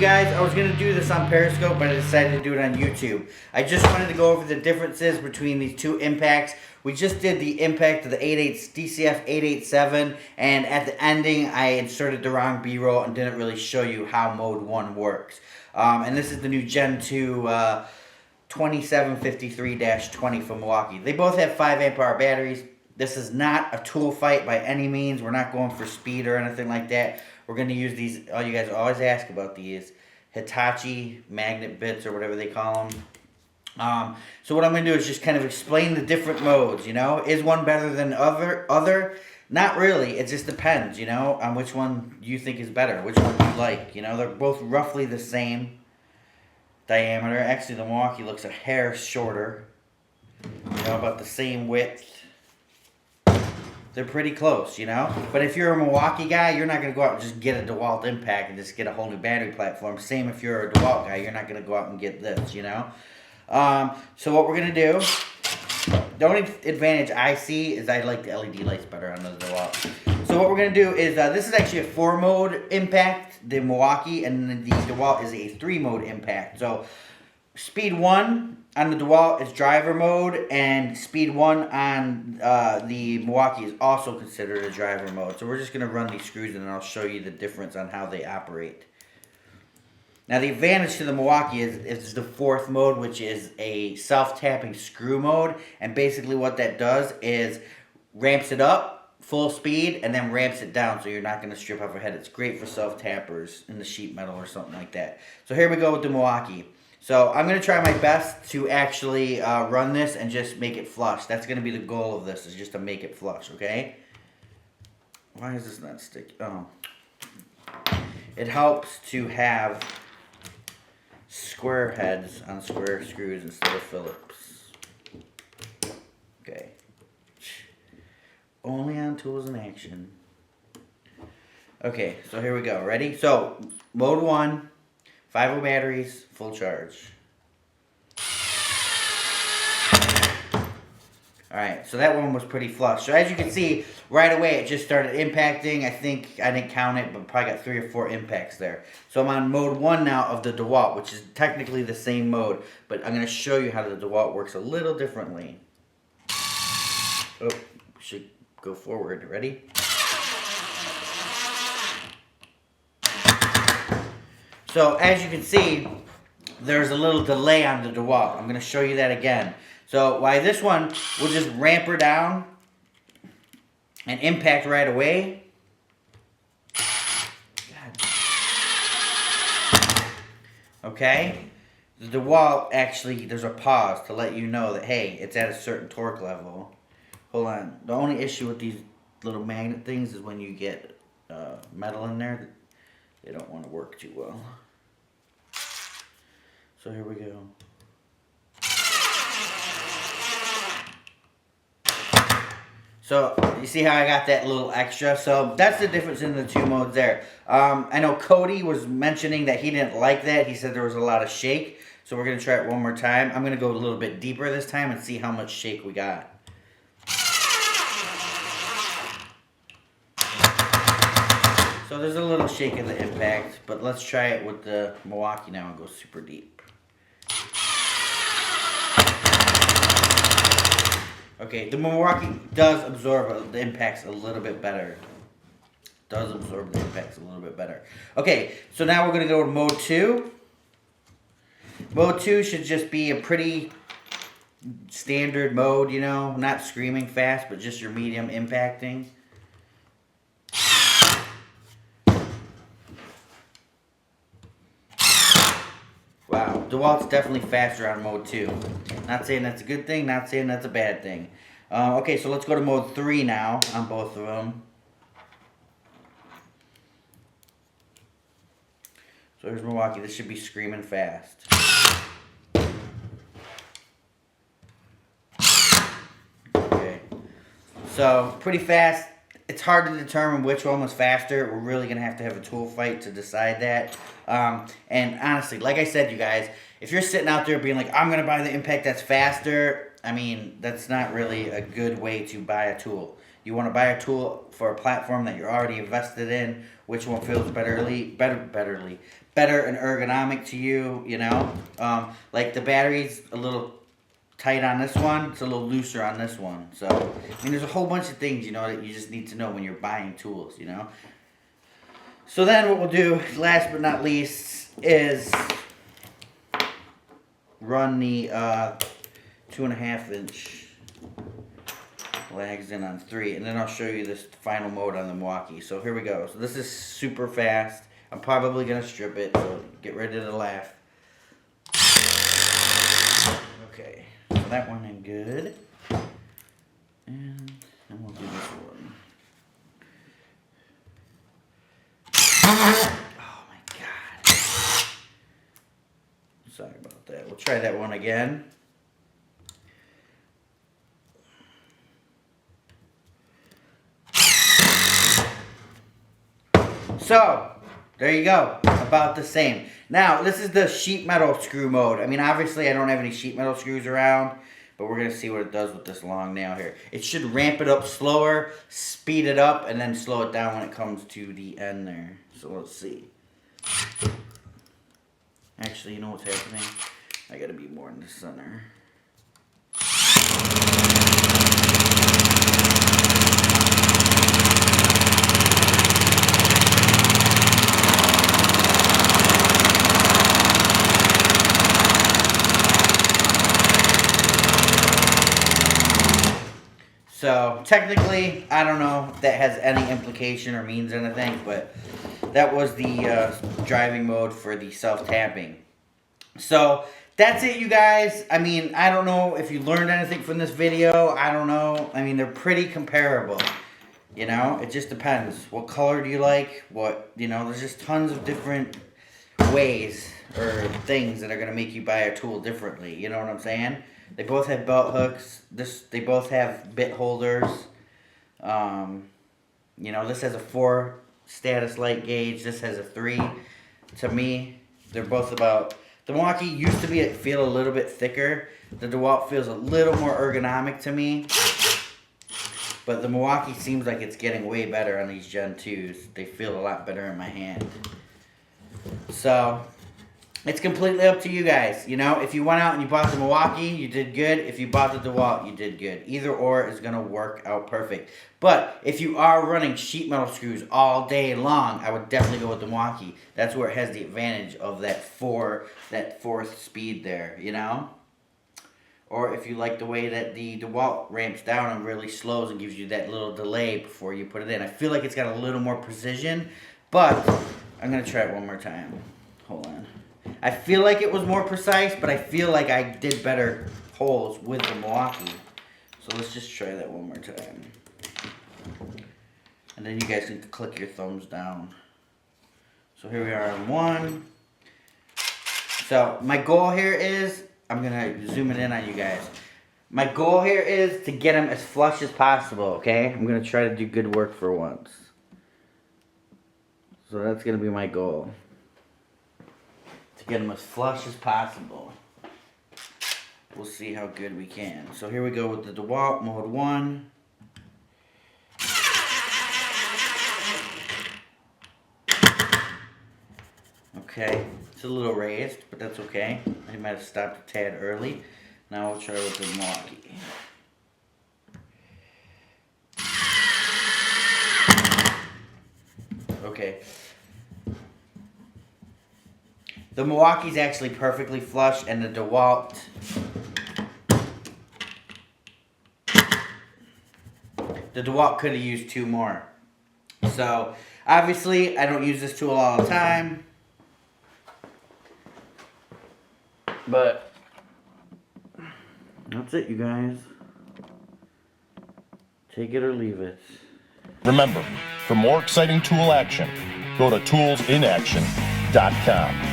guys, I was going to do this on Periscope, but I decided to do it on YouTube. I just wanted to go over the differences between these two impacts. We just did the impact of the DCF887, and at the ending, I inserted the wrong B-roll and didn't really show you how Mode 1 works. And this is the new Gen 2 2753-20 from Milwaukee. They both have 5 amp hour batteries. This is not a tool fight by any means. We're not going for speed or anything like that. We're going to use these, oh, you guys always ask about these, Hitachi magnet bits or whatever they call them. So what I'm going to do is just kind of explain the different modes, you know. Is one better than other? Not really. It just depends, you know, on which one you think is better, which one you like. You know, they're both roughly the same diameter. Actually, the Milwaukee looks a hair shorter. You know, about the same width. They're pretty close, you know. But if you're a Milwaukee guy, you're not going to go out and just get a DeWALT impact and just get a whole new battery platform. Same if you're a DeWALT guy, you're not going to go out and get this, you know. So what we're going to do, the only advantage I see is I like the LED lights better on the DeWALT. So what we're going to do is, this is actually a 4-mode impact, the Milwaukee, and the DeWALT is a 3-mode impact. So speed 1 on the DeWALT is driver mode, and speed 1 on the Milwaukee is also considered a driver mode. So we're just going to run these screws and I'll show you the difference on how they operate. Now the advantage to the Milwaukee is the 4th mode, which is a self-tapping screw mode, and basically what that does is ramps it up full speed and then ramps it down so you're not going to strip off your head. It's great for self-tappers in the sheet metal or something like that. So here we go with the Milwaukee. So I'm going to try my best to actually run this and just make it flush. That's going to be the goal of this, is just to make it flush, okay? Why is this not sticky? Oh. It helps to have square heads on square screws instead of Phillips. Okay. Only on tools in action. Okay, so here we go. Ready? So, mode 1. 5 batteries, full charge. Alright, so that one was pretty flush. So as you can see, right away it just started impacting. I think, I didn't count it, but probably got 3 or 4 impacts there. So I'm on mode 1 now of the DeWALT, which is technically the same mode, but I'm going to show you how the DeWALT works a little differently. Oh, we should go forward. Ready? So as you can see, there's a little delay on the DeWALT. I'm going to show you that again. So why this one will just ramp her down and impact right away. God. Okay? The DeWALT actually, there's a pause to let you know that, hey, it's at a certain torque level. Hold on. The only issue with these little magnet things is when you get metal in there, they don't want to work too well. So here we go. So you see how I got that little extra? So that's the difference in the 2 modes there. I know Cody was mentioning that he didn't like that. He said there was a lot of shake. So we're going to try it one more time. I'm going to go a little bit deeper this time and see how much shake we got. So there's a little shake in the impact, but let's try it with the Milwaukee now and go super deep. Okay, the Milwaukee does absorb the impacts a little bit better. Does absorb the impacts a little bit better. Okay, so now we're going to go to mode 2. Mode 2 should just be a pretty standard mode, you know, not screaming fast, but just your medium impacting. Wow, DeWalt's definitely faster on mode 2. Not saying that's a good thing, not saying that's a bad thing. Okay, so let's go to mode 3 now on both of them. So here's Milwaukee. This should be screaming fast. Okay, so pretty fast. It's hard to determine which one was faster. We're really going to have a tool fight to decide that. And honestly, like I said, you guys, if you're sitting out there being like, I'm going to buy the impact that's faster, I mean, that's not really a good way to buy a tool. You want to buy a tool for a platform that you're already invested in. Which one feels better and ergonomic to you, you know? Like the battery's a little tight on this one, it's a little looser on this one. So, I mean, there's a whole bunch of things, you know, that you just need to know when you're buying tools, you know? So then what we'll do, last but not least, is run the 2.5 inch lags in on 3, and then I'll show you this final mode on the Milwaukee. So here we go. So this is super fast. I'm probably gonna strip it, so get ready to laugh. Okay, so that one in good, and then we'll do this one. Oh my god! Sorry about that. We'll try that one again. So, there you go. About the same. Now, this is the sheet metal screw mode. I mean, obviously, I don't have any sheet metal screws around, but we're going to see what it does with this long nail here. It should ramp it up slower, speed it up, and then slow it down when it comes to the end there. So, let's see. Actually, you know what's happening? I got to be more in the center. So, technically, I don't know if that has any implication or means anything, but that was the driving mode for the self-tapping. So, that's it, you guys. I mean, I don't know if you learned anything from this video. I don't know. I mean, they're pretty comparable. You know, it just depends. What color do you like? What, you know, there's just tons of different ways or things that are going to make you buy a tool differently. You know what I'm saying? They both have belt hooks. They both have bit holders. You know, this has a 4 status light gauge. This has a 3. To me, they're both about... The Milwaukee used to feel a little bit thicker. The DeWALT feels a little more ergonomic to me. But the Milwaukee seems like it's getting way better on these Gen 2s. They feel a lot better in my hand. So... it's completely up to you guys. You know, if you went out and you bought the Milwaukee, you did good. If you bought the DeWALT, you did good. Either or is going to work out perfect. But if you are running sheet metal screws all day long, I would definitely go with the Milwaukee. That's where it has the advantage of that fourth speed there, you know? Or if you like the way that the DeWALT ramps down and really slows and gives you that little delay before you put it in. I feel like it's got a little more precision, but I'm going to try it one more time. Hold on. I feel like it was more precise, but I feel like I did better holes with the Milwaukee. So let's just try that one more time. And then you guys can click your thumbs down. So here we are on 1. So my goal here is, I'm going to zoom it in on you guys. My goal here is to get them as flush as possible, okay? I'm going to try to do good work for once. So that's going to be my goal. To get them as flush as possible. We'll see how good we can. So here we go with the DeWALT mode 1. Okay, it's a little raised, but that's okay. I might have stopped a tad early. Now we'll try with the Milwaukee. Okay. The Milwaukee's actually perfectly flush, and the DeWALT could have used 2 more. So, obviously, I don't use this tool all the time. But, that's it, you guys. Take it or leave it. Remember, for more exciting tool action, go to toolsinaction.com.